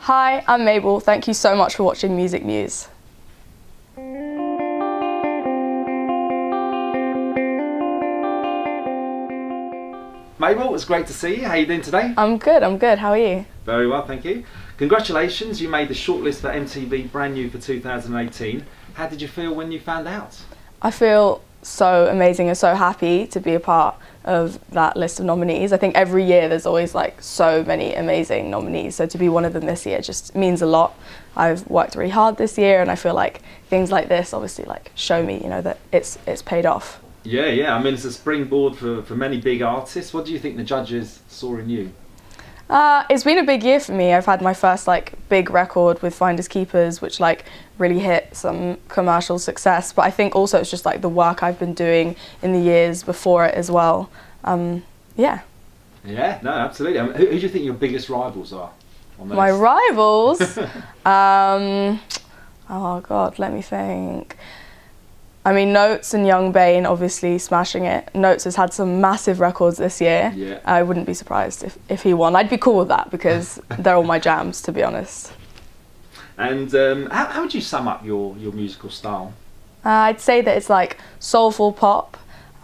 Hi, I'm Mabel. Thank you so much for watching Music News. Mabel, it's great to see you. How are you doing today? I'm good. How are you? Very well, thank you. Congratulations, you made the shortlist for MTV Brand New for 2018. How did you feel when you found out? I feel so amazing and so happy to be a part of that list of nominees. I think every year there's always like so many amazing nominees, so to be one of them this year just means a lot. I've worked really hard this year and I feel like things like this obviously like show me, that it's paid off. Yeah. I mean, it's a springboard for many big artists. What do you think the judges saw in you? It's been a big year for me. I've had my first like big record with Finders Keepers, which like really hit some commercial success. But I think also it's just like the work I've been doing in the years before it as well. Yeah. Yeah, no, absolutely. I mean, who do you think your biggest rivals are on the My list? rivals? Oh God, let me think. I mean, Notes and Young Bane obviously smashing it. Notes has had some massive records this year. Yeah. I wouldn't be surprised if he won. I'd be cool with that because they're all my jams, to be honest. And how would you sum up your musical style? I'd say that it's like soulful pop.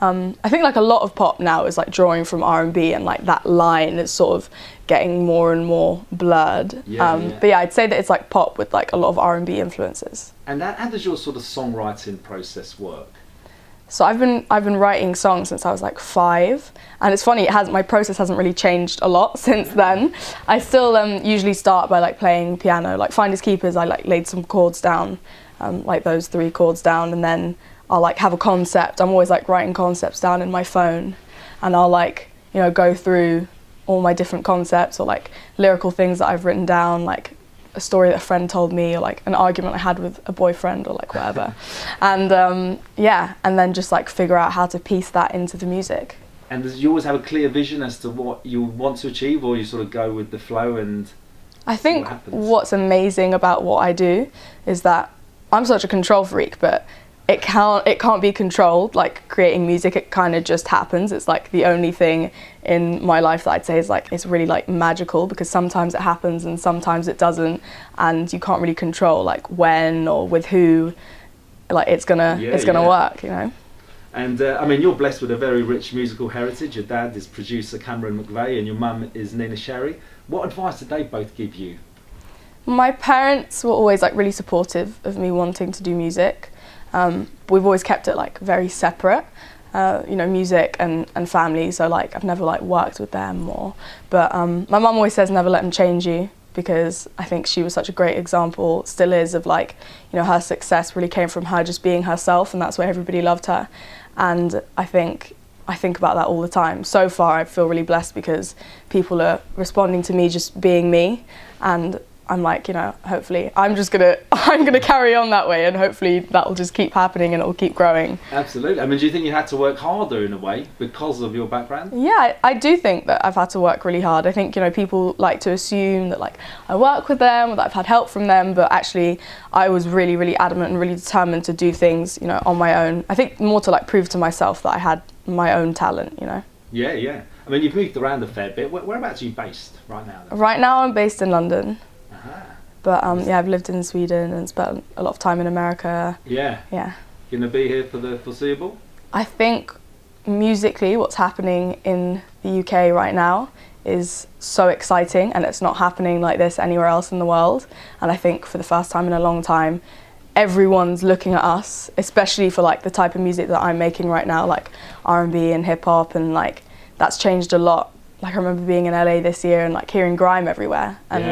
I think like a lot of pop now is like drawing from R&B, and like that line is sort of getting more and more blurred. But yeah, I'd say that it's like pop with like a lot of R&B influences. And how does your sort of songwriting process work? So I've been writing songs since I was like 5, and it's funny, my process hasn't really changed a lot since then. I still usually start by like playing piano. Like Finders Keepers, I like laid some chords down, like those 3 chords down, and then I'll like have a concept. I'm always like writing concepts down in my phone, and I'll like go through all my different concepts or like lyrical things that I've written down, like a story that a friend told me, or like an argument I had with a boyfriend, or like whatever. And yeah, and then just like figure out how to piece that into the music. And do you always have a clear vision as to what you want to achieve, or you sort of go with the flow and I think see what happens? What's amazing about what I do is that I'm such a control freak, but it can't be controlled. Like creating music, it kind of just happens. It's like the only thing in my life that I'd say is like it's really like magical, because sometimes it happens and sometimes it doesn't, and you can't really control like when or with who like it's gonna work, And I mean, you're blessed with a very rich musical heritage. Your dad is producer Cameron McVeigh and your mum is Nina Sherry. What advice did they both give you? My parents were always like really supportive of me wanting to do music. We've always kept it like very separate, music and family, so like I've never like worked with them or, but my mum always says never let them change you, because I think she was such a great example, still is, of like, her success really came from her just being herself, and that's why everybody loved her. And I think about that all the time. So far I feel really blessed because people are responding to me just being me, and I'm like, hopefully I'm gonna carry on that way, and hopefully that will just keep happening and it will keep growing. Absolutely. I mean, do you think you had to work harder in a way because of your background? Yeah, I do think that I've had to work really hard. I think, people like to assume that like I work with them or that I've had help from them, but actually I was really, really adamant and really determined to do things, on my own. I think more to like prove to myself that I had my own talent, Yeah. I mean, you've moved around a fair bit. Whereabouts are you based right now then? Right now I'm based in London. But Yeah, I've lived in Sweden and spent a lot of time in America. Yeah. Going to be here for the foreseeable? I think musically what's happening in the UK right now is so exciting, and it's not happening like this anywhere else in the world. And I think for the first time in a long time, everyone's looking at us, especially for like the type of music that I'm making right now, like R&B and hip hop, and like that's changed a lot. Like I remember being in LA this year and like hearing grime everywhere, and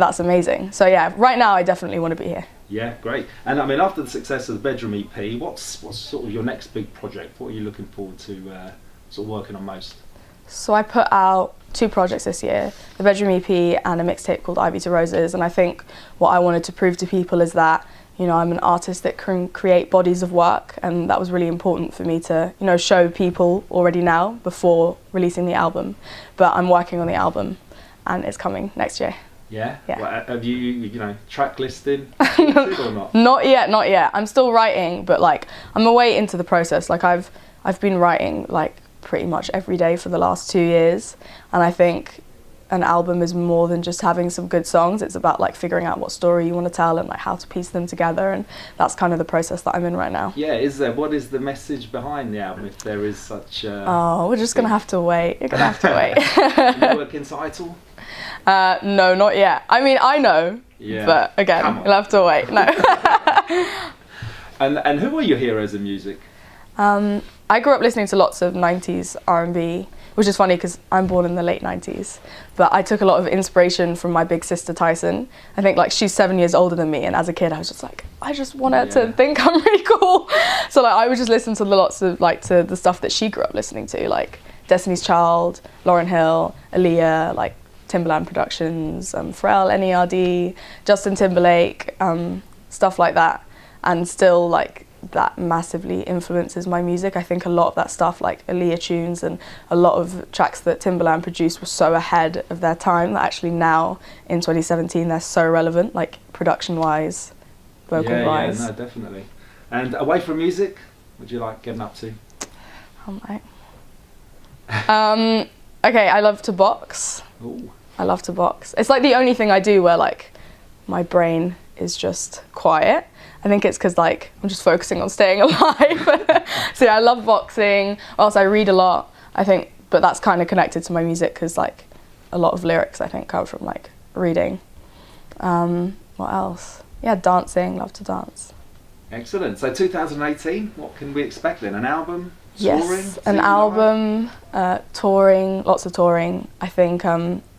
that's amazing. So yeah, right now I definitely want to be here. Yeah, great. And I mean, after the success of the Bedroom EP, what's sort of your next big project? What are you looking forward to sort of working on most? So I put out 2 projects this year, the Bedroom EP and a mixtape called Ivy to Roses, and I think what I wanted to prove to people is that I'm an artist that can create bodies of work, and that was really important for me to show people already now before releasing the album. But I'm working on the album and it's coming next year. Yeah? Well, have you track listed or not? Not yet. I'm still writing, but like I'm away into the process. Like I've been writing like pretty much every day for the last 2 years, and I think an album is more than just having some good songs. It's about like figuring out what story you want to tell and like how to piece them together, and that's kind of the process that I'm in right now. Yeah, what is the message behind the album, if there is such Oh, we're just gonna have to wait. You're gonna have to wait. Can you work in title? No, not yet. I mean, I know, but again, you'll have to wait. No. And who are your heroes in music? I grew up listening to lots of 90s R&B, which is funny because I'm born in the late 90s, but I took a lot of inspiration from my big sister Tyson. I think like she's 7 years older than me, and as a kid I was just like, I just want her to think I'm really cool. So like I would just listen to lots of like to the stuff that she grew up listening to, like Destiny's Child, Lauryn Hill, Aaliyah, like Timbaland Productions, Pharrell, NERD, Justin Timberlake, stuff like that. And still like that massively influences my music. I think a lot of that stuff, like Aaliyah tunes and a lot of tracks that Timbaland produced, were so ahead of their time that actually now in 2017 they're so relevant, like production wise, vocal wise. Yeah, no, definitely. And away from music, what do you like getting up to? Okay, I love to box. Ooh. I love to box. It's like the only thing I do where like my brain is just quiet. I think it's because like I'm just focusing on staying alive. So yeah, I love boxing. Also, I read a lot, I think, but that's kind of connected to my music because like a lot of lyrics I think come from like reading. What else? Yeah, dancing. Love to dance. Excellent. So 2018, what can we expect then? An album? Touring? Yes, an album, touring, lots of touring. I think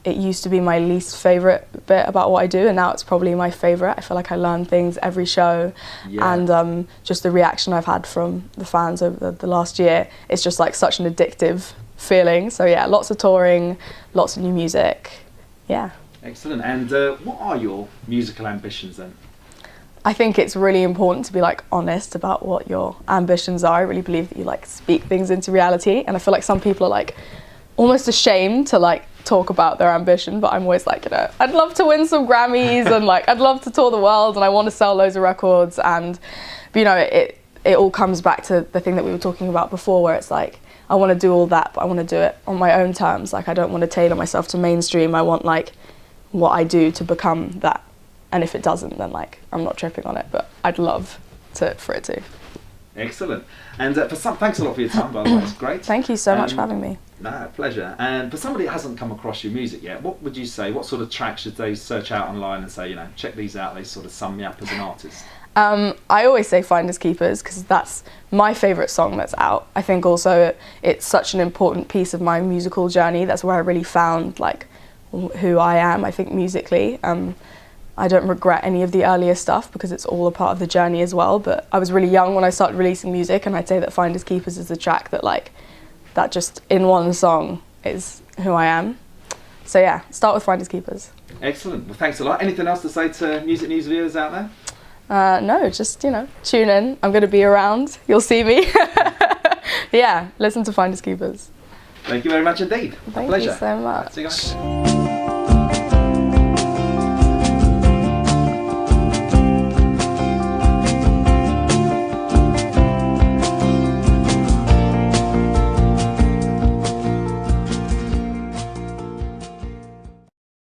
it used to be my least favourite bit about what I do, and now it's probably my favourite. I feel like I learn things every show, and just the reaction I've had from the fans over the last year, it's just like such an addictive feeling. So yeah, lots of touring, lots of new music, yeah. Excellent. And what are your musical ambitions then? I think it's really important to be like honest about what your ambitions are. I really believe that you like speak things into reality, and I feel like some people are like almost ashamed to like talk about their ambition, but I'm always like, you know, I'd love to win some Grammys and like I'd love to tour the world and I want to sell loads of records, and but, you know, it all comes back to the thing that we were talking about before, where it's like I want to do all that, but I want to do it on my own terms. Like I don't want to tailor myself to mainstream. I want like what I do to become that. And if it doesn't, then like I'm not tripping on it, but I'd love for it to. Excellent. And thanks a lot for your time, by the way. It's great. Thank you so much for having me. No, pleasure. And for somebody that hasn't come across your music yet, what would you say? What sort of tracks should they search out online and say, you know, check these out? They sort of sum me up as an artist. I always say Finders Keepers because that's my favourite song that's out. I think also it's such an important piece of my musical journey. That's where I really found like who I am, I think, musically. I don't regret any of the earlier stuff because it's all a part of the journey as well, but I was really young when I started releasing music, and I'd say that Finders Keepers is the track that like, that just in one song is who I am. So yeah, start with Finders Keepers. Excellent. Well, thanks a lot. Anything else to say to Music News viewers out there? No, just, you know, tune in. I'm going to be around. You'll see me. Yeah, listen to Finders Keepers. Thank you very much indeed. Thank Pleasure. you so much. See you guys.